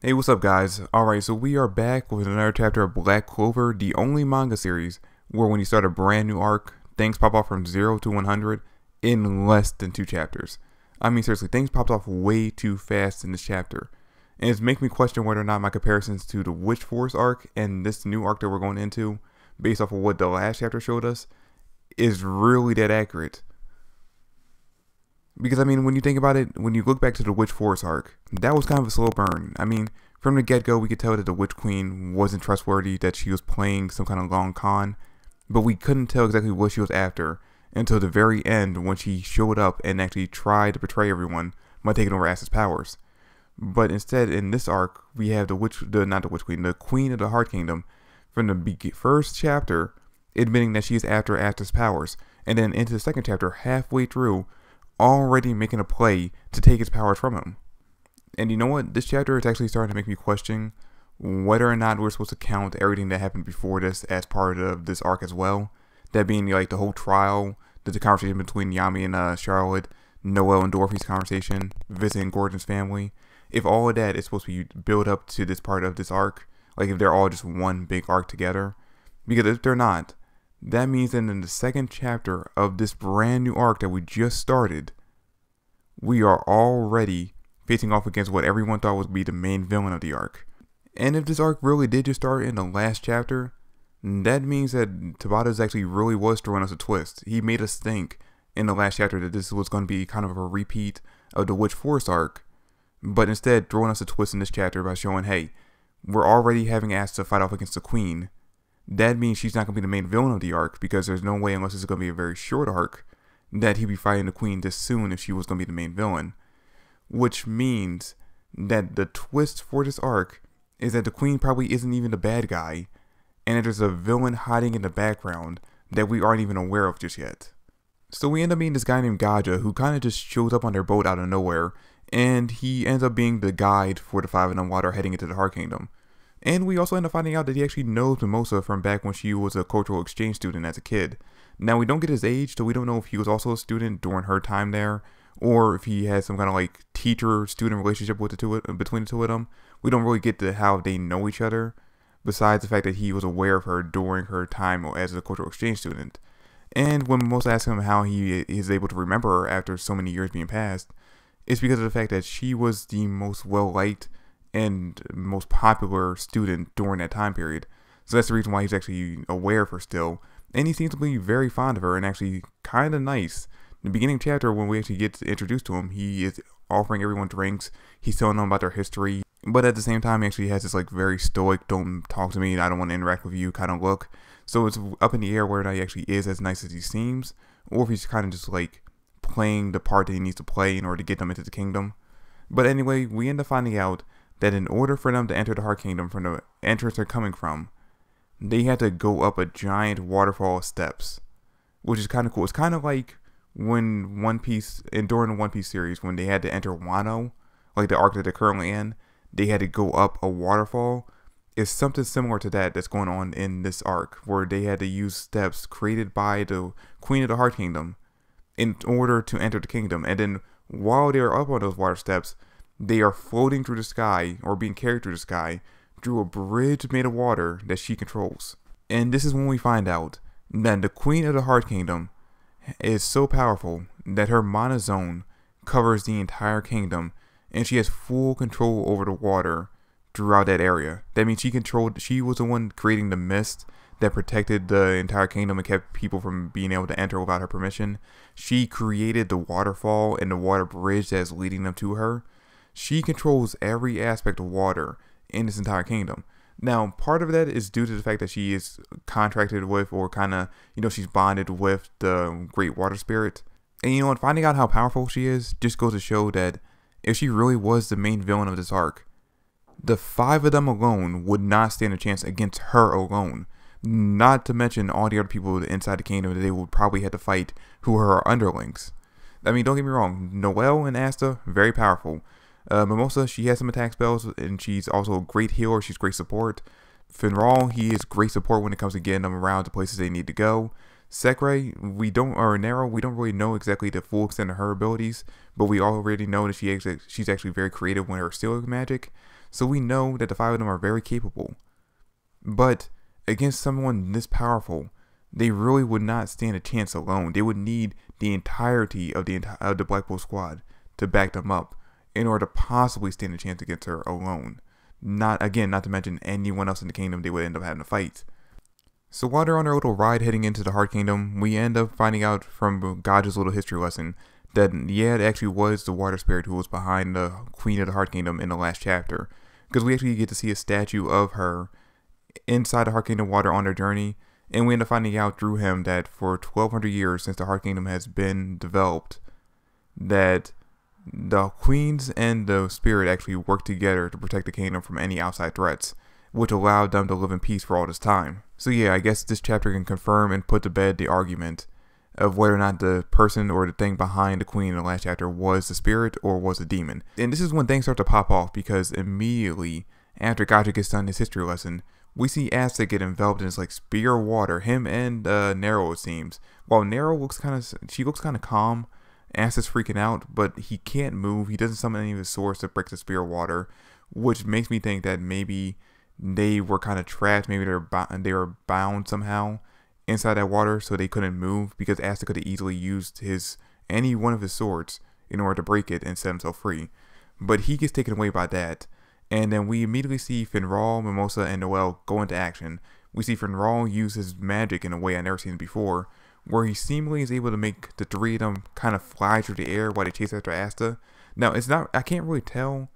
Hey, what's up, guys? Alright, so we are back with another chapter of Black Clover, the only manga series where when you start a brand new arc, things pop off from 0 to 100 in less than 2 chapters. I mean, seriously, things popped off way too fast in this chapter. And it's making me question whether or not my comparisons to the Witch Forest arc and this new arc that we're going into, based off of what the last chapter showed us, is really that accurate. Because, I mean, when you think about it, when you look back to the Witch Forest arc, that was kind of a slow burn. I mean, from the get-go, we could tell that the Witch Queen wasn't trustworthy, that she was playing some kind of long con, but we couldn't tell exactly what she was after until the very end when she showed up and actually tried to betray everyone by taking over Asta's powers. But instead, in this arc, we have the Queen of the Heart Kingdom, from the first chapter, admitting that she is after Asta's powers, and then into the second chapter, halfway through, already making a play to take his powers from him. And you know what? This chapter is actually starting to make me question whether or not we're supposed to count everything that happened before this as part of this arc as well. That being like the whole trial, the conversation between Yami and Charlotte, Noelle and Dorothy's conversation, visiting Gordon's family. If all of that is supposed to be built up to this part of this arc, like if they're all just one big arc together. Because if they're not, that means that in the second chapter of this brand new arc that we just started, we are already facing off against what everyone thought would be the main villain of the arc. And if this arc really did just start in the last chapter, that means that Tabata's actually really was throwing us a twist. He made us think in the last chapter that this was going to be kind of a repeat of the Witch Forest arc, but instead throwing us a twist in this chapter by showing, hey, we're already having Asta fight off against the Queen. That means she's not going to be the main villain of the arc, because there's no way, unless it's going to be a very short arc, that he'd be fighting the Queen this soon if she was going to be the main villain. Which means that the twist for this arc is that the Queen probably isn't even the bad guy, and that there's a villain hiding in the background that we aren't even aware of just yet. So we end up meeting this guy named Gaja, who kind of just shows up on their boat out of nowhere, and he ends up being the guide for the five of them while they're heading into the Heart Kingdom. And we also end up finding out that he actually knows Mimosa from back when she was a cultural exchange student as a kid. Now, we don't get his age, so we don't know if he was also a student during her time there, or if he had some kind of like teacher-student relationship with between the two of them. We don't really get to how they know each other, besides the fact that he was aware of her during her time as a cultural exchange student. And when Mimosa asks him how he is able to remember her after so many years being passed, it's because of the fact that she was the most well-liked and most popular student during that time period. So that's the reason why he's actually aware of her still. And he seems to be very fond of her and actually kind of nice. In the beginning chapter, when we actually get introduced to him, he is offering everyone drinks. He's telling them about their history. But at the same time, he actually has this like very stoic, don't talk to me, I don't want to interact with you kind of look. So it's up in the air whether or not he actually is as nice as he seems, or if he's kind of just like playing the part that he needs to play in order to get them into the kingdom. But anyway, we end up finding out that in order for them to enter the Heart Kingdom from the entrance they're coming from, they had to go up a giant waterfall of steps, which is kind of cool. It's kind of like when One Piece, and during the One Piece series, when they had to enter Wano, like the arc that they're currently in, they had to go up a waterfall. It's something similar to that that's going on in this arc, where they had to use steps created by the Queen of the Heart Kingdom in order to enter the kingdom. And then while they're up on those water steps, they are floating through the sky, or being carried through the sky, through a bridge made of water that she controls. And this is when we find out that the Queen of the Heart Kingdom is so powerful that her mana zone covers the entire kingdom, and she has full control over the water throughout that area. That means she was the one creating the mist that protected the entire kingdom and kept people from being able to enter without her permission. She created the waterfall and the water bridge that is leading them to her. She controls every aspect of water in this entire kingdom. Now, part of that is due to the fact that she is contracted with, or kind of, she's bonded with the Great Water Spirit. And finding out how powerful she is just goes to show that if she really was the main villain of this arc, the five of them alone would not stand a chance against her alone. Not to mention all the other people inside the kingdom that they would probably have to fight, who are her underlings. I mean, don't get me wrong, Noelle and Asta, very powerful. Mimosa, she has some attack spells, and she's also a great healer. She's great support. Finral, he is great support when it comes to getting them around to places they need to go. Sekre, Nero, we don't really know exactly the full extent of her abilities, but we already know that she's actually very creative when her stealing magic, so we know that the 5 of them are very capable. But against someone this powerful, they really would not stand a chance alone. They would need the entirety of the Black Bull squad to back them up in order to possibly stand a chance against her alone. Not to mention anyone else in the kingdom they would end up having to fight. So while they're on their little ride heading into the Heart Kingdom, we end up finding out from Gaja's little history lesson that, yeah, it actually was the water spirit who was behind the Queen of the Heart Kingdom in the last chapter. Because we actually get to see a statue of her inside the Heart Kingdom water on their journey, and we end up finding out through him that for 1200 years since the Heart Kingdom has been developed, that the queens and the spirit actually worked together to protect the kingdom from any outside threats, which allowed them to live in peace for all this time. So yeah, I guess this chapter can confirm and put to bed the argument of whether or not the person or the thing behind the queen in the last chapter was the spirit or was a demon. And this is when things start to pop off, because immediately after Gaja gets done his history lesson, we see Asta get enveloped in this like spear of water, him and Nero it seems. While Nero looks kind of calm, Asta's freaking out, but he can't move. He doesn't summon any of his swords to break the spear of water, which makes me think that maybe they were kind of trapped. Maybe they were bound somehow inside that water, so they couldn't move, because Asta could have easily used any one of his swords in order to break it and set himself free. But he gets taken away by that. And then we immediately see Finral, Mimosa, and Noelle go into action. We see Finral use his magic in a way I've never seen before, where he seemingly is able to make the 3 of them kind of fly through the air while they chase after Asta. Now, I can't really tell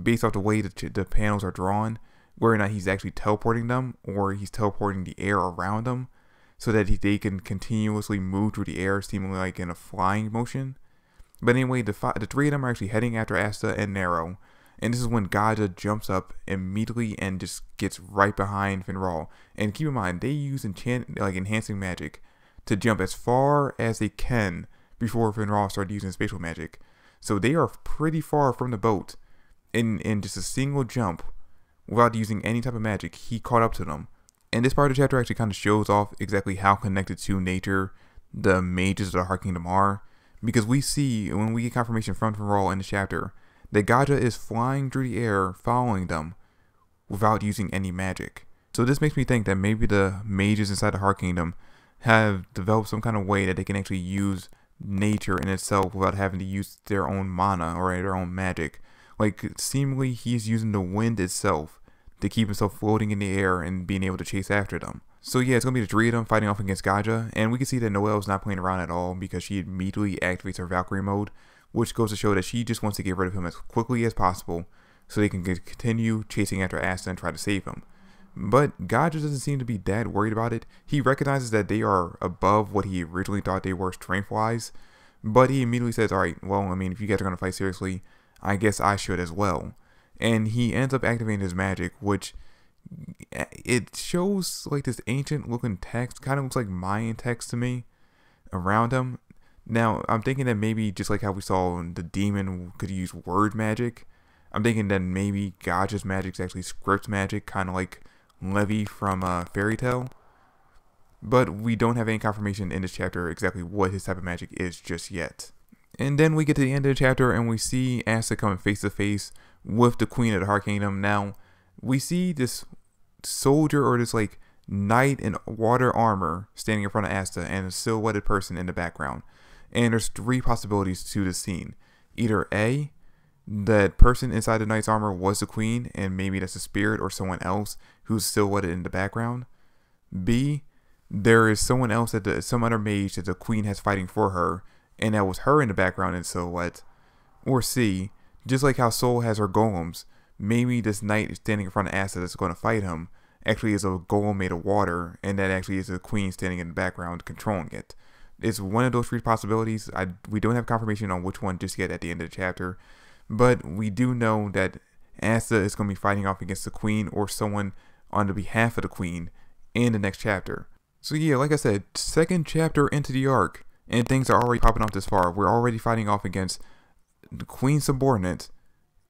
based off the way the panels are drawn whether or not he's actually teleporting them or he's teleporting the air around them so that they can continuously move through the air, seemingly like in a flying motion. But anyway, the 3 of them are actually heading after Asta and Nero. And this is when Gaja jumps up immediately and just gets right behind Finral. And keep in mind, they use enhancing magic to jump as far as they can before Finral started using spatial magic. So they are pretty far from the boat. In just a single jump, without using any type of magic, he caught up to them. And this part of the chapter actually kind of shows off exactly how connected to nature the mages of the Heart Kingdom are. Because we see, when we get confirmation from Finral in the chapter, that Gaja is flying through the air following them without using any magic. So this makes me think that maybe the mages inside the Heart Kingdom have developed some kind of way that they can actually use nature in itself without having to use their own mana or their own magic. Like, seemingly he's using the wind itself to keep himself floating in the air and being able to chase after them. So yeah, it's going to be the 3 of them fighting off against Gaja, and we can see that Noelle's not playing around at all because she immediately activates her Valkyrie mode, which goes to show that she just wants to get rid of him as quickly as possible so they can continue chasing after Asta and try to save him. But Gaja doesn't seem to be that worried about it. He recognizes that they are above what he originally thought they were strength-wise, but he immediately says, alright, well, I mean, if you guys are going to fight seriously, I guess I should as well. And he ends up activating his magic, which it shows like this ancient looking text, kind of looks like Mayan text to me, around him. Now, I'm thinking that maybe just like how we saw the demon could use word magic, I'm thinking that maybe Gaja's magic is actually script magic, kind of like Levi from Fairy Tail. But we don't have any confirmation in this chapter exactly what his type of magic is just yet. And then we get to the end of the chapter and we see Asta coming face to face with the Queen of the Heart Kingdom. Now, we see this soldier or this like knight in water armor standing in front of Asta and a silhouetted person in the background. And there's 3 possibilities to the scene. Either A, that person inside the knight's armor was the queen and maybe that's a spirit or someone else who's silhouetted in the background. B, there is someone else some other mage that the queen has fighting for her and that was her in the background in silhouette. Or C, just like how Soul has her golems, maybe this knight standing in front of Asta that's going to fight him actually is a golem made of water, and that actually is the queen standing in the background controlling it. It's one of those 3 possibilities. We don't have confirmation on which one just yet at the end of the chapter, but we do know that Asta is going to be fighting off against the queen or someone on the behalf of the queen in the next chapter. So yeah, like I said, 2nd chapter into the arc, and things are already popping off this far. We're already fighting off against the queen's subordinate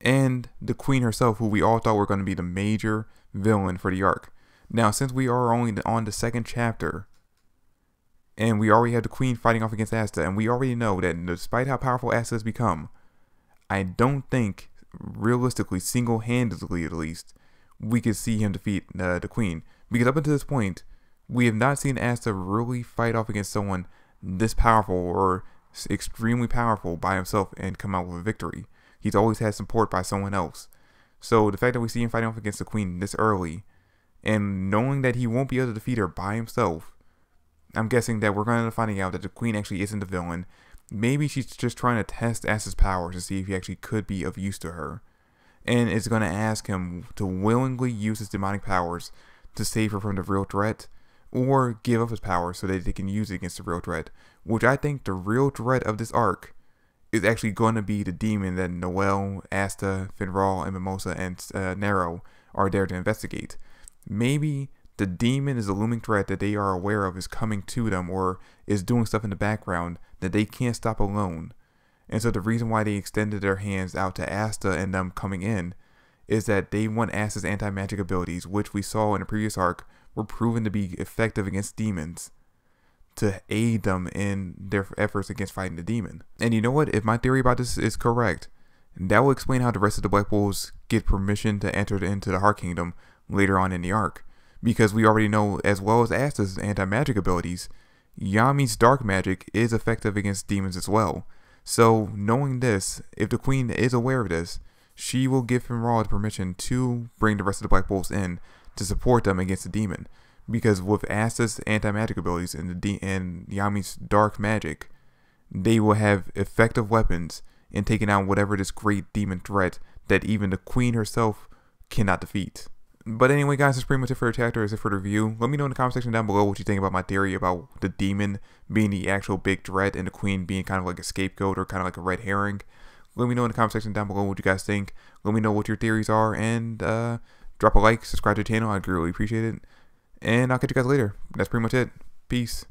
and the queen herself, who we all thought were going to be the major villain for the arc. Now, since we are only on the 2nd chapter, And we already have the queen fighting off against Asta, and we already know that despite how powerful Asta has become, I don't think, realistically, single-handedly at least, we could see him defeat the queen. Because up until this point, we have not seen Asta really fight off against someone this powerful or extremely powerful by himself and come out with a victory. He's always had support by someone else. So the fact that we see him fighting off against the queen this early, and knowing that he won't be able to defeat her by himself, I'm guessing that we're going to end up finding out that the queen actually isn't the villain. Maybe she's just trying to test Asta's powers to see if he actually could be of use to her. And is going to ask him to willingly use his demonic powers to save her from the real threat, or give up his powers so that they can use it against the real threat. Which I think the real threat of this arc is actually going to be the demon that Noelle, Asta, Finral, and Mimosa, and Nero are there to investigate. Maybe the demon is a looming threat that they are aware of is coming to them, or is doing stuff in the background that they can't stop alone. And so the reason why they extended their hands out to Asta and them coming in is that they want Asta's anti-magic abilities, which we saw in the previous arc were proven to be effective against demons, to aid them in their efforts against fighting the demon. And you know what? If my theory about this is correct, that will explain how the rest of the Black Bulls get permission to enter into the Heart Kingdom later on in the arc. Because we already know, as well as Asta's anti-magic abilities, Yami's dark magic is effective against demons as well. So, knowing this, if the queen is aware of this, she will give Finral the permission to bring the rest of the Black Bulls in to support them against the demon. Because with Asta's anti-magic abilities and Yami's dark magic, they will have effective weapons in taking out whatever this great demon threat that even the queen herself cannot defeat. But anyway, guys, that's pretty much it for the chapter. Is it for the review? Let me know in the comment section down below what you think about my theory about the demon being the actual big threat and the queen being kind of like a scapegoat or kind of like a red herring. Let me know in the comment section down below what you guys think. Let me know what your theories are, and drop a like, subscribe to the channel. I'd really appreciate it. And I'll catch you guys later. That's pretty much it. Peace.